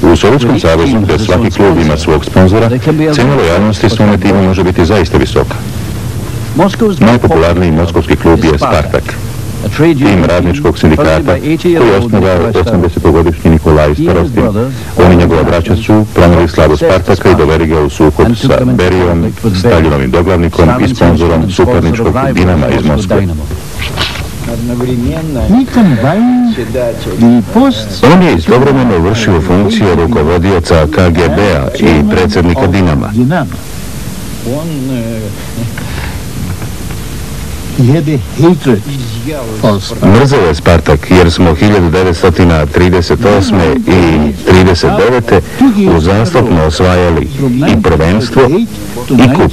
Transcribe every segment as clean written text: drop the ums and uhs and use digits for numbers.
U Sovjetskom savezu, gdje svaki klub ima svog sponzora, cijena lojalnosti svome timu može biti zaista visoka. Najpopularniji moskovski klub je Spartak, tim radničkog sindikata koji je osnovao 80-godišnji Nikolaj Starostin. On i njegova braća su pronijeli slavu Spartaka i doveli ga u sukob sa Berijom, Staljinovim doglavnikom i sponzorom suparničkog Dinama iz Moskve. On je istovremeno vršio funkciju rukovodioca KGB-a i predsjednika Dinama. Mrzeo je Spartak jer smo 1938. i 1939. uzastopno osvajali i prvenstvo i kup.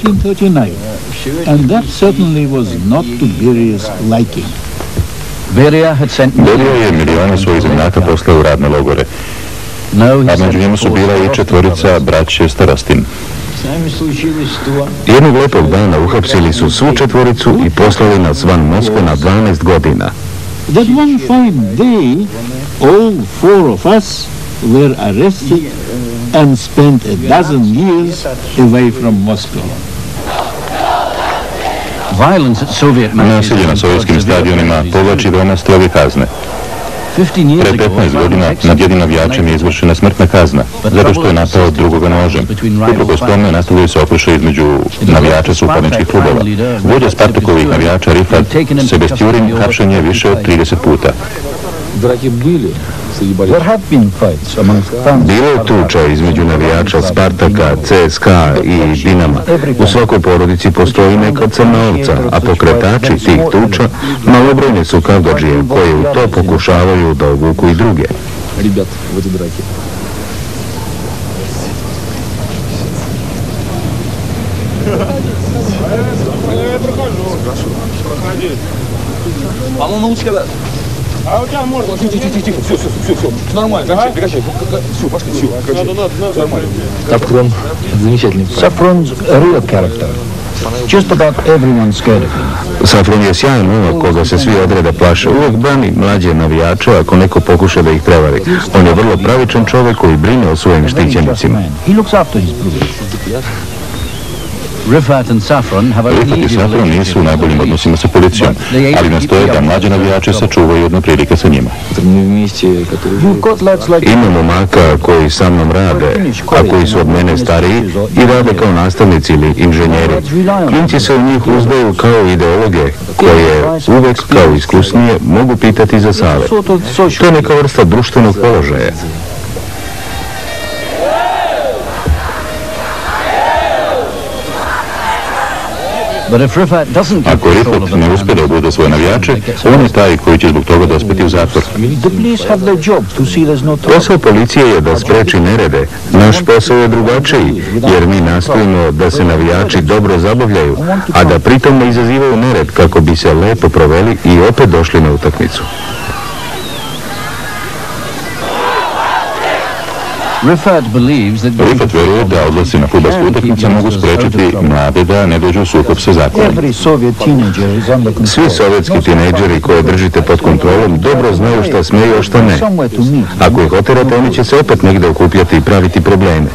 Berija je milione svojih zemljaka poslao u radne logore, a među njima su bila i četvorica braće Starostin. Jednog lepog dana uhapsili su svu četvoricu i poslali nas van Moskve na 12 godina. That one fine day, all four of us were arrested and spent a dozen years away from Moscow. Nasilje na sovjetskim stadionima povlači veoma stroge kazne. Pre 15 godina nad jednim navijačem je izvršena smrtna kazna, zato što je napao drugoga nožem. Uprkos tome nastavljaju se okršaje između navijača suparničkih klubova. Vođa Spartakovih navijača Rifat Sebestjurin hapšen je više od 30 puta. Bilo je tuča između navijača Spartaka, CSKA i Dinama. U svakoj porodici postoji neka crna ovca, a pokretači tih tuča malobrojne su kavgadžije koje u to pokušavaju da uvuku i druge. А у тебя можно... Тихо, все, нормально, прекращай, все, пошли, все, нормально. Saffron, замечательный. Saffron's a real character. Just about everyone's scared of him. Saffron je sjajan umak koga se svi odreda plaše. Uvijek brani mlađe navijače ako neko pokuša da ih prevari. On je vrlo pravičan čovjek koji brine o svojim štićenicima. He looks after his brothers. Rifat i Saffron nisu u najboljim odnosima sa policijom, ali nastoje da mlađe navijače sačuvaju jedne prilike sa njima. Imamo momaka koji sa mnom rade, a koji su od mene stariji i rade kao nastavnici ili inženjeri. Klinci se u njih uzdaju kao ideologe, koje uvek kao iskusnije mogu pitati za savjet. To je neka vrsta društvenog položaja. Ako Rifat ne uspije da obude svoje navijače, on je taj koji će zbog toga dospeti u zatvor. Posao policije je da spreči nerede. Naš posao je drugačiji, jer mi nastojimo da se navijači dobro zabavljaju, a da pritom ne izazivaju nered kako bi se lepo proveli i opet došli na utakmicu. Rifat veruje da odlasci na fudbalske utakmice mogu sprečiti mlade da ne dođu u sukob sa zakonom. Svi sovjetski tinejdžeri koje držite pod kontrolom dobro znaju šta smeju, a šta ne. Ako ih oterate, oni će se opet negdje okupljati i praviti probleme.